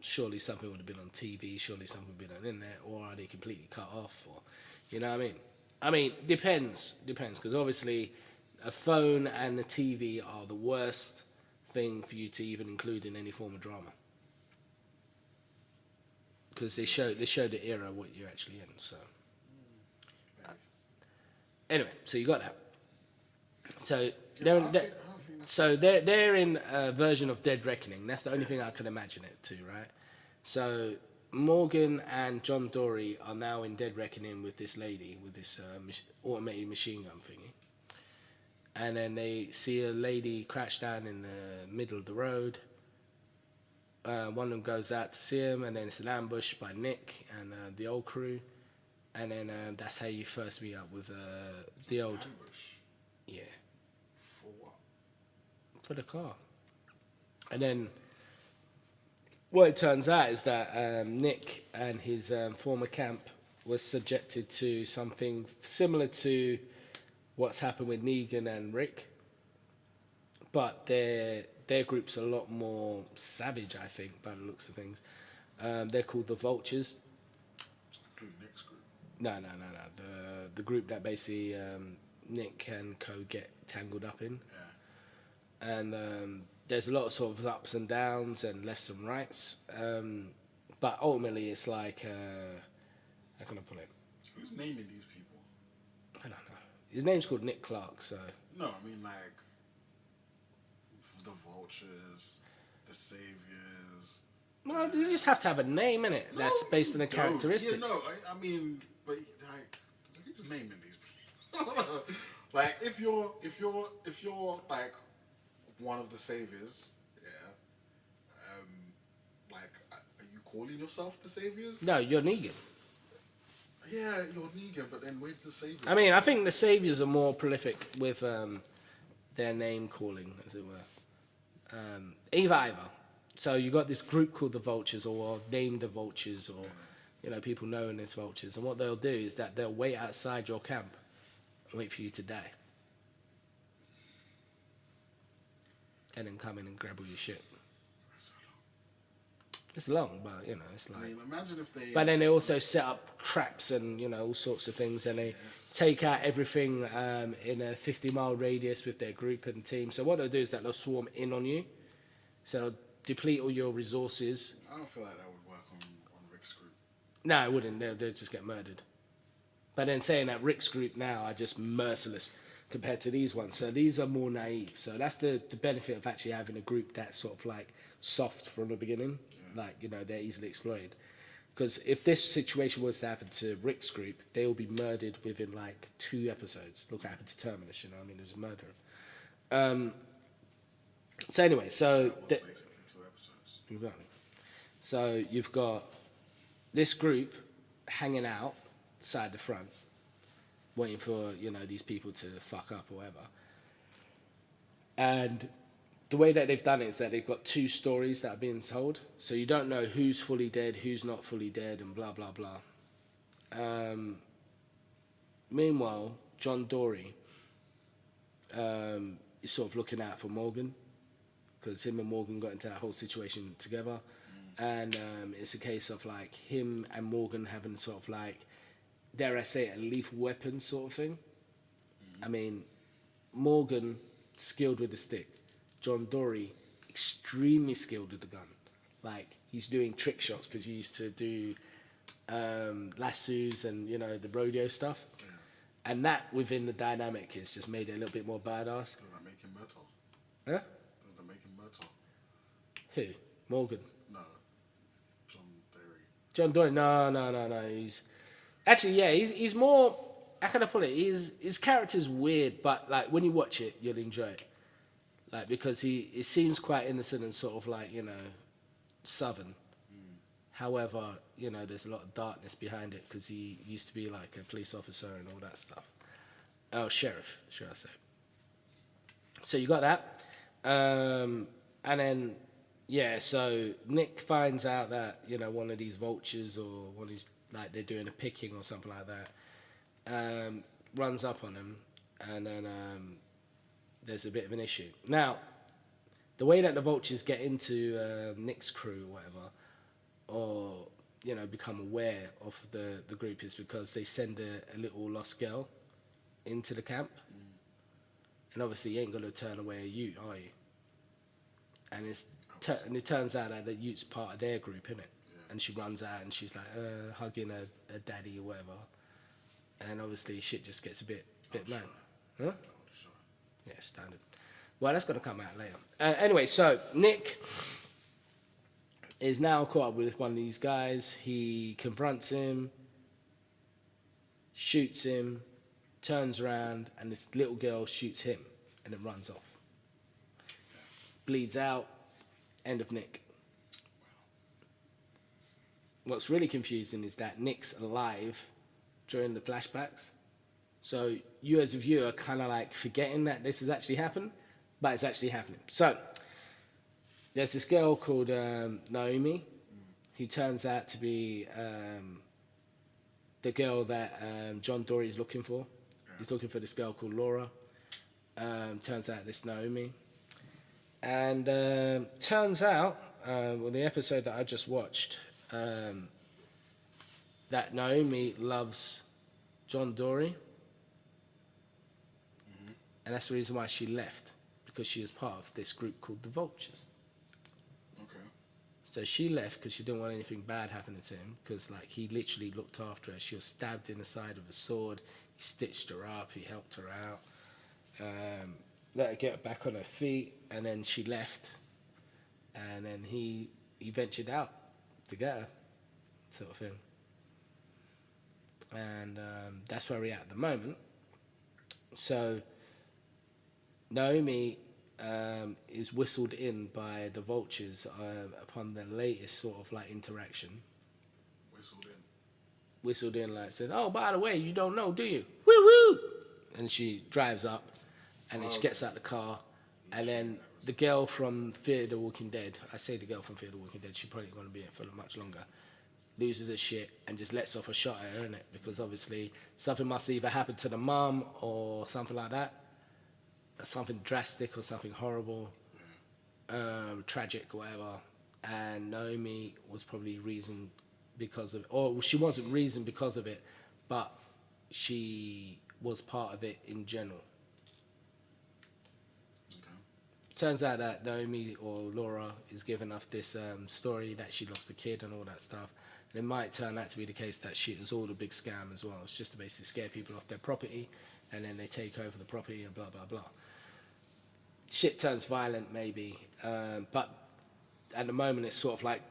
surely something would have been on TV, surely something would have been on the internet, or are they completely cut off? Or, you know what I mean? I mean, depends, because obviously a phone and the TV are the worst thing for you to even include in any form of drama, because they show the era what you're actually in. So anyway, so you got that. So they're in a version of Dead Reckoning. That's the only thing I can imagine it to, right? So Morgan and John Dory are now in Dead Reckoning with this lady with this automated machine gun thingy. And then they see a lady crash down in the middle of the road. One of them goes out to see him, and then it's an ambush by Nick and the old crew. And then that's how you first meet up with the old... Ambush? Yeah. For what? For the car. And then what it turns out is that Nick and his former camp was subjected to something similar to what's happened with Negan and Rick, but their group's a lot more savage, I think, by the looks of things. They're called the Vultures. Nick's group. No. The group that basically Nick and co get tangled up in. Yeah. And there's a lot of sort of ups and downs and lefts and rights. But ultimately it's like, how can I put it? Who's naming these people? I don't know. His name's called Nick Clark, so... No, I mean like the Vultures, the Saviors. Well, you just have to have a name, innit? That's based on the characteristics. Yeah, no, I mean, but like, who's naming these people? Like, if you're like one of the Saviors, yeah, like, are you calling yourself the Saviors? No, you're Negan. Yeah, you're Negan, but then where's the Saviors? I mean, I think the Saviors are more prolific with their name calling, as it were. Either. So you got this group called the Vultures, or named the Vultures, or you know, people known as Vultures. And what they'll do is that they'll wait outside your camp and wait for you to die, and then come in and grab all your shit. It's long, but you know, it's like. I mean, imagine if they. But then they also set up traps and, you know, all sorts of things, and they take out everything in a 50-mile radius with their group and team. So what they'll do is that they'll swarm in on you, so they'll deplete all your resources. I don't feel like that would work on Rick's group. No, it wouldn't. They'll just get murdered. But then saying that Rick's group now are just merciless compared to these ones. So these are more naive. So that's the benefit of actually having a group that's sort of like soft from the beginning. Like, you know, they're easily exploited. Because if this situation was to happen to Rick's group, they'll be murdered within like 2 episodes. Look what happened to Terminus, you know what I mean? There's a murder. So anyway, so... Basically 2 episodes. Exactly. So you've got this group hanging out side the front, waiting for, you know, these people to fuck up or whatever. And the way that they've done it is that they've got 2 stories that are being told. So you don't know who's fully dead, who's not fully dead, and blah, blah, blah. Meanwhile, John Dory is sort of looking out for Morgan, because him and Morgan got into that whole situation together. And it's a case of like him and Morgan having sort of like, dare I say it, a lethal weapon sort of thing. I mean, Morgan skilled with the stick. John Dory extremely skilled with the gun. Like, he's doing trick shots because he used to do lassos and, you know, the rodeo stuff. And that within the dynamic has just made it a little bit more badass. Does that make him Murtaugh? Huh? Does that make him Murtaugh? Who? Morgan. No. John Derry. John Dory. No. He's actually, yeah, he's more, how can I put it? His character's weird, but like when you watch it, you'll enjoy it. Like, because he seems quite innocent and sort of like, you know, southern. However, you know, there's a lot of darkness behind it because he used to be like a police officer and all that stuff. Oh, sheriff, should I say. So you got that. And then, yeah, so Nick finds out that, you know, one of these vultures or one of these, like they're doing a picking or something like that, runs up on him, and then there's a bit of an issue. Now, the way that the vultures get into Nick's crew or whatever, or, you know, become aware of the group is because they send a little lost girl into the camp. And obviously you ain't going to turn away a Ute, are you? And it turns out that the Ute's part of their group, innit? Yeah. And she runs out and she's like hugging her daddy or whatever. And obviously shit just gets a bit mad. Huh? Yeah, standard. Well, that's going to come out later. Anyway, so Nick is now caught up with one of these guys. He confronts him, shoots him, turns around, and this little girl shoots him and then runs off. Bleeds out. End of Nick. What's really confusing is that Nick's alive during the flashbacks. So you as a viewer are kind of like forgetting that this has actually happened, but it's actually happening. So there's this girl called Naomi, who turns out to be the girl that John Dory is looking for. He's looking for this girl called Laura. Turns out this Naomi. And turns out, well, the episode that I just watched, that Naomi loves John Dory. And that's the reason why she left, because she was part of this group called the Vultures. Okay. So she left because she didn't want anything bad happening to him, because like he literally looked after her. She was stabbed in the side with a sword. He stitched her up. He helped her out. Let her get back on her feet, and then she left. And then he ventured out to get her, sort of thing. And that's where we're at the moment. So Naomi is whistled in by the Vultures upon the latest sort of like interaction. Whistled in, like said, "Oh, by the way, you don't know, do you? Woo woo!" And she drives up, and then she gets out the car, and then the girl from Fear the Walking Dead, I say the girl from Fear the Walking Dead, she's probably going to be in for much longer, loses her shit and just lets off a shot at her, innit? Because obviously something must either happen to the mum or something like that. Something drastic or something horrible, tragic, whatever. And Naomi was probably reasoned because of, or she wasn't reasoned because of it, but she was part of it in general. Turns out that Naomi or Laura is giving us this story that she lost a kid and all that stuff. And it might turn out to be the case that shit is all a big scam as well. It's just to basically scare people off their property, and then they take over the property and blah, blah, blah. Shit turns violent maybe, but at the moment it's sort of like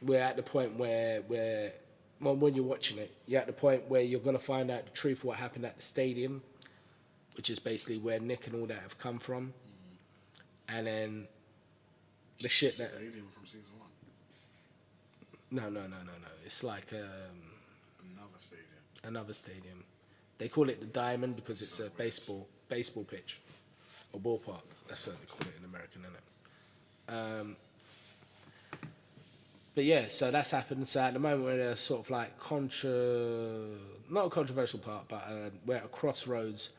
we're at the point where well, when you're watching it, you're at the point where you're going to find out the truth of what happened at the stadium, which is basically where Nick and all that have come from. And then the shit that... Stadium from season 1? No. It's like... Another stadium. They call it the Diamond because it's a baseball pitch. Or ballpark. That's what they call it in American, isn't it? But yeah, so that's happened. So at the moment we're at a sort of like not a controversial part, but we're at a crossroads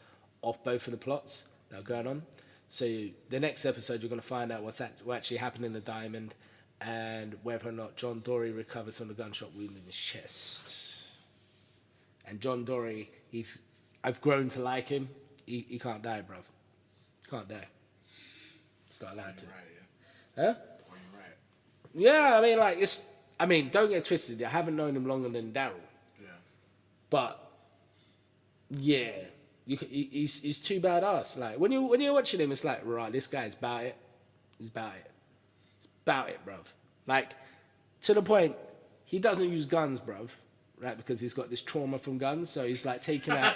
of both of the plots that are going on. So the next episode you're going to find out what actually happened in the Diamond, and whether or not John Dory recovers from the gunshot wound in his chest. And John Dory, I've grown to like him. He can't die, bruv. Can't die. It's not allowed to. Right, Huh? Well, you're right. Yeah, I mean, like, don't get twisted. I haven't known him longer than Daryl. Yeah. But, yeah, he's too badass. Like, when you're watching him, it's like, right, this guy's about it. He's about it. It's about it, bruv. Like, to the point, he doesn't use guns, bruv. Right, because he's got this trauma from guns, so he's like taking out...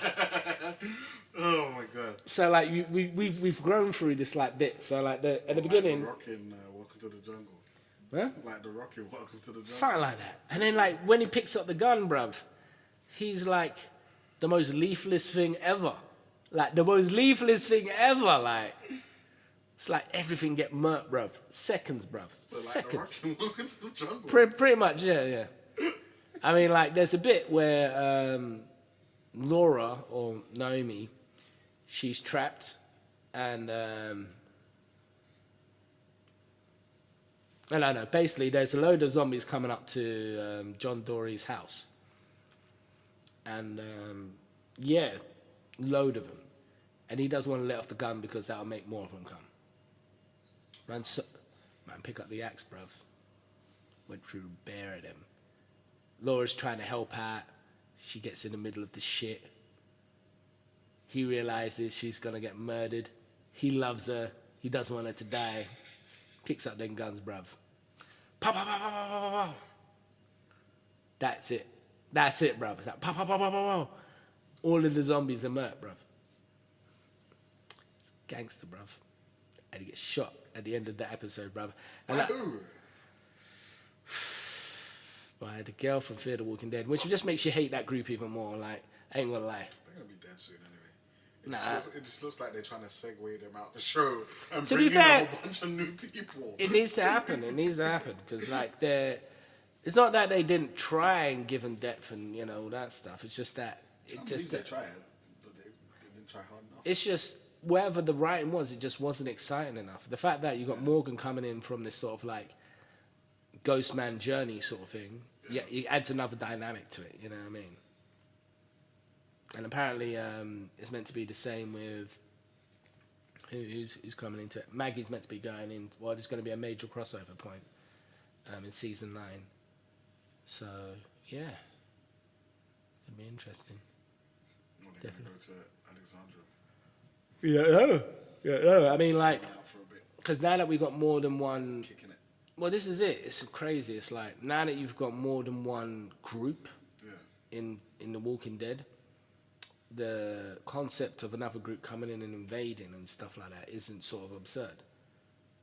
Oh my god. So like we've grown through this like bit. So like at the beginning, The Rock in Welcome to the Jungle. huh? Like the Rock in Welcome to the Jungle. Something like that. And then like when he picks up the gun, bruv, he's like the most lethalest thing ever. Like the most lethalest thing ever. Like it's like everything get murked, bruv. Seconds, bruv. So like Seconds. The Rock in Welcome to the Jungle. Pretty much, yeah. I mean, like there's a bit where Laura or Naomi, she's trapped, and no. Basically, there's a load of zombies coming up to John Dory's house, and yeah, load of them, and he doesn't want to let off the gun because that'll make more of them come. Man, pick up the axe, bruv. Went through a bear of them. Laura's trying to help out. She gets in the middle of the shit. He realizes she's gonna get murdered. He loves her. He doesn't want her to die. Picks up them guns, bruv. Pow, pow, pow, pow, pow, pow, pow. That's it, bruv. It's like pow, pow, pow, pow, pow, pow. All of the zombies are murked, bruv. It's gangster, bruv. And he gets shot at the end of the episode, bruv. And By like, who? by the girl from Fear the Walking Dead, which just makes you hate that group even more. Like, I ain't gonna lie. They're gonna be dead soon anyway. It just looks like they're trying to segue them out the show and To bring be in fair, a whole bunch of new people. It needs to happen. It needs to happen because like it's not that they didn't try and give them depth and all that stuff. It's just that They tried, but they didn't try hard enough. it's just wherever the writing was, it just wasn't exciting enough. The fact that you got Morgan coming in from this sort of like ghost man journey sort of thing, yeah, it adds another dynamic to it. You know what I mean? And apparently, it's meant to be the same with who's coming into it. Maggie's meant to be going in. Well, there's going to be a major crossover point in season 9. So yeah, it'll be interesting. Well, they're going to go to Alexandria. Yeah, I mean, like, Out for a bit, because now that we've got more than one. kicking it. Well, this is it. It's crazy. It's like now that you've got more than one group Yeah. in The Walking Dead, the concept of another group coming in and invading and stuff like that isn't sort of absurd.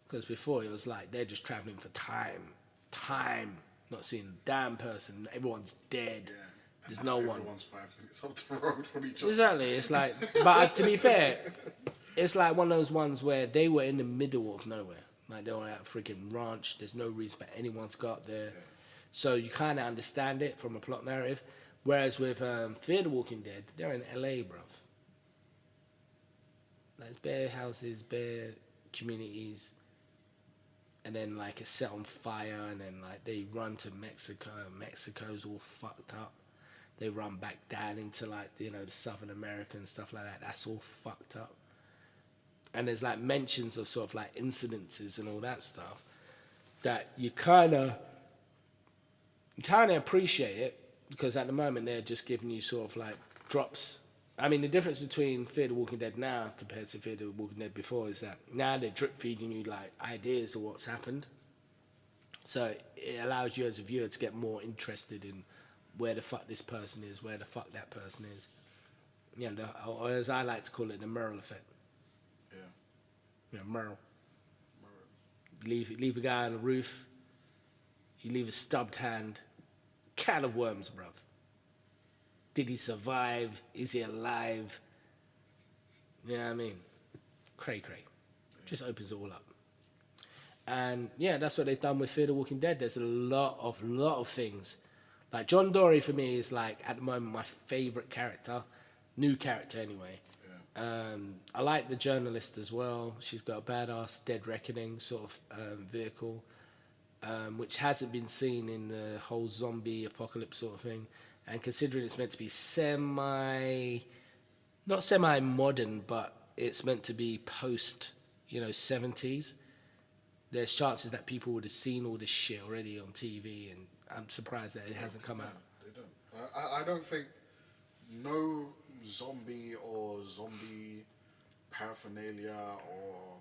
Because before it was like they're just traveling for time, not seeing a damn person. Everyone's dead. Yeah. There's And no now one. Everyone's 5 minutes up the road from each other. Exactly. It's like, but to be fair, it's like one of those ones where they were in the middle of nowhere. Like they were at a freaking ranch. There's no reason for anyone to go up there. Yeah. So you kind of understand it from a plot narrative. Whereas with Fear the Walking Dead, they're in LA, bruv. Like bare houses, bare communities. And then like it's set on fire and then like they run to Mexico and Mexico's all fucked up. They run back down into like, the Southern America and stuff like that. That's all fucked up. And there's like mentions of sort of like incidences and all that stuff that you kind of appreciate it because at the moment they're just giving you sort of like drops. I mean, the difference between Fear the Walking Dead now compared to Fear the Walking Dead before is that now they're drip feeding you like ideas of what's happened. So it allows you as a viewer to get more interested in where the fuck this person is, where the fuck that person is. Yeah, or as I like to call it, the Merle effect. Yeah. Merle. Leave a guy on the roof. You leave a stubbed hand. Can of worms, bruv. Did he survive? Is he alive? You know what I mean? Cray. Just opens it all up. And yeah, that's what they've done with Fear the Walking Dead. There's a lot of things. Like John Dory for me is like at the moment my favourite character. New character anyway. Yeah. I like the journalist as well. She's got a badass Dead Reckoning sort of vehicle, which hasn't been seen in the whole zombie apocalypse sort of thing. And considering it's meant to be not semi-modern, but it's meant to be post, 70s, there's chances that people would have seen all this shit already on TV, and I'm surprised that it hasn't come out. They don't. I don't think no zombie or zombie paraphernalia or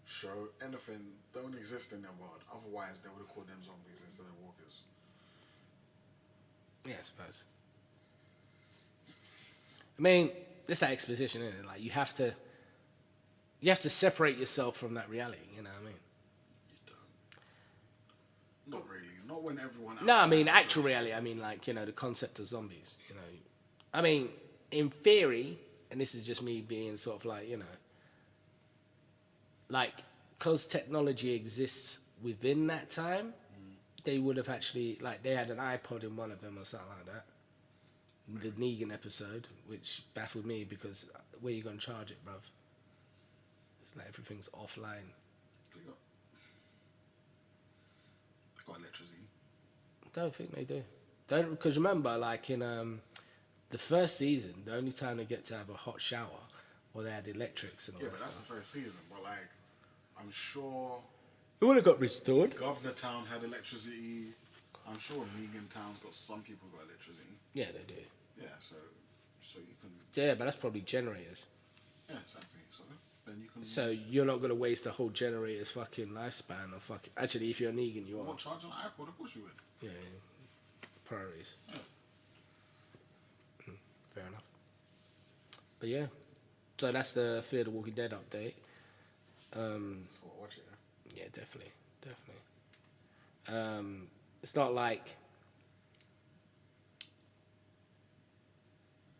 show, anything, don't exist in their world. Otherwise, they would have called them zombies instead of walkers. Yeah, I suppose. I mean, it's that exposition, isn't it? Like you have to separate yourself from that reality. You know what I mean? You don't. Not really. Not when everyone. No, I mean outside actual reality. I mean like the concept of zombies. I mean in theory, and this is just me being sort of like like because technology exists within that time. They would have actually, like, they had an iPod in one of them or something like that. The Negan episode, which baffled me because where you going to charge it, bruv? It's like everything's offline. They got electricity. Don't think they do. Don't, because remember, like in the first season, the only time they get to have a hot shower, well, they had electrics and all Yeah, that but that's stuff. the first season. But like, I'm sure It would have got restored. Governor Town had electricity. I'm sure Negan Town's got some people got electricity. Yeah, they do. Yeah, so you can. Yeah, but that's probably generators. Yeah, exactly. So then you can. So you're not going to waste a whole generator's fucking lifespan or fucking... Actually, if you're a Negan, you are. What charge on iPod? Of course you would. Yeah. Priorities. Yeah. Fair enough. But yeah. So that's the Fear the Walking Dead update. So I'll watch it. Yeah. Yeah, definitely. It's not like...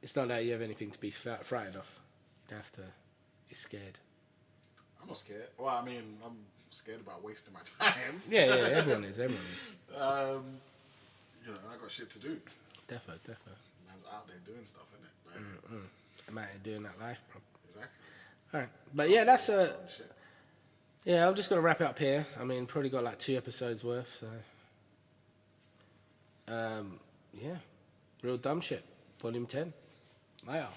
It's not that you have anything to be frightened of. They have to be scared. I'm not scared. Well, I mean, I'm scared about wasting my time. Yeah, everyone is. You know, I got shit to do. Defo. Man's out there doing stuff, innit? Like, I'm out here doing that life, bro. Exactly. Alright. But yeah, that's a... Shit. Yeah, I'm just going to wrap it up here. I mean, probably got like 2 episodes worth, so... yeah. Real Dumb Shit. Volume 10. Later.